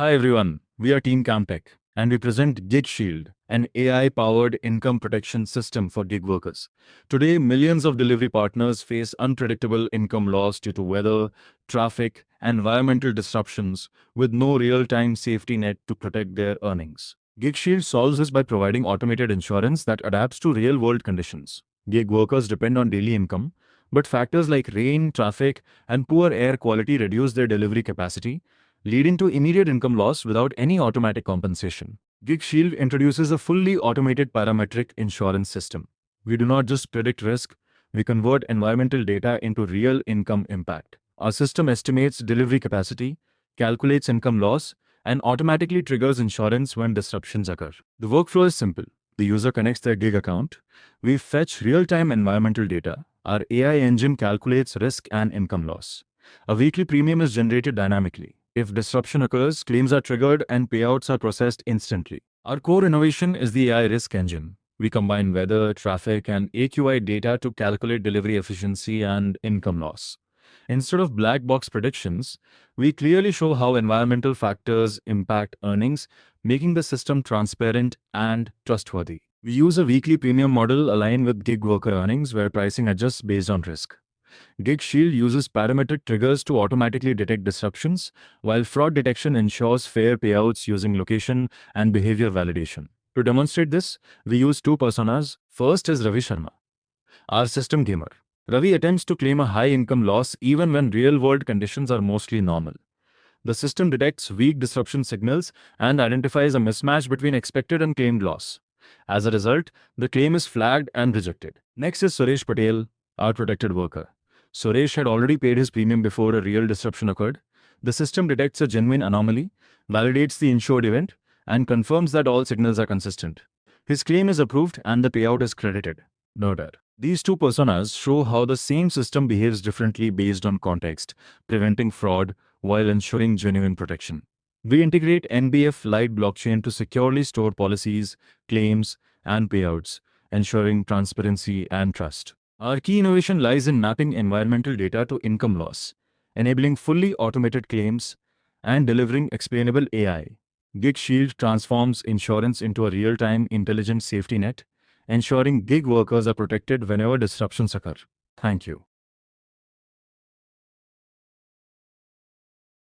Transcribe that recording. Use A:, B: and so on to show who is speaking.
A: Hi everyone, we are Team Camtech and we present Gig Shield, an AI-powered income protection system for gig workers. Today, millions of delivery partners face unpredictable income loss due to weather, traffic, and environmental disruptions with no real-time safety net to protect their earnings. Gig Shield solves this by providing automated insurance that adapts to real-world conditions. Gig workers depend on daily income, but factors like rain, traffic, and poor air quality reduce their delivery capacity, leading to immediate income loss without any automatic compensation. Gig Shield introduces a fully automated parametric insurance system. We do not just predict risk, we convert environmental data into real income impact. Our system estimates delivery capacity, calculates income loss, and automatically triggers insurance when disruptions occur. The workflow is simple. The user connects their gig account. We fetch real-time environmental data. Our AI engine calculates risk and income loss. A weekly premium is generated dynamically. If disruption occurs, claims are triggered and payouts are processed instantly. Our core innovation is the AI risk engine. We combine weather, traffic, and AQI data to calculate delivery efficiency and income loss. Instead of black box predictions, we clearly show how environmental factors impact earnings, making the system transparent and trustworthy. We use a weekly premium model aligned with gig worker earnings where pricing adjusts based on risk. Gig Shield uses parametric triggers to automatically detect disruptions, while fraud detection ensures fair payouts using location and behavior validation. To demonstrate this, we use two personas. First is Ravi Sharma, our system gamer. Ravi attempts to claim a high income loss even when real-world conditions are mostly normal. The system detects weak disruption signals and identifies a mismatch between expected and claimed loss. As a result, the claim is flagged and rejected. Next is Suresh Patel, our protected worker. Suresh had already paid his premium before a real disruption occurred. The system detects a genuine anomaly, validates the insured event, and confirms that all signals are consistent. His claim is approved and the payout is credited. Noted. These two personas show how the same system behaves differently based on context, preventing fraud while ensuring genuine protection. We integrate NBF Lite blockchain to securely store policies, claims, and payouts, ensuring transparency and trust. Our key innovation lies in mapping environmental data to income loss, enabling fully automated claims, and delivering explainable AI. Gig Shield transforms insurance into a real-time intelligent safety net, ensuring gig workers are protected whenever disruptions occur. Thank you.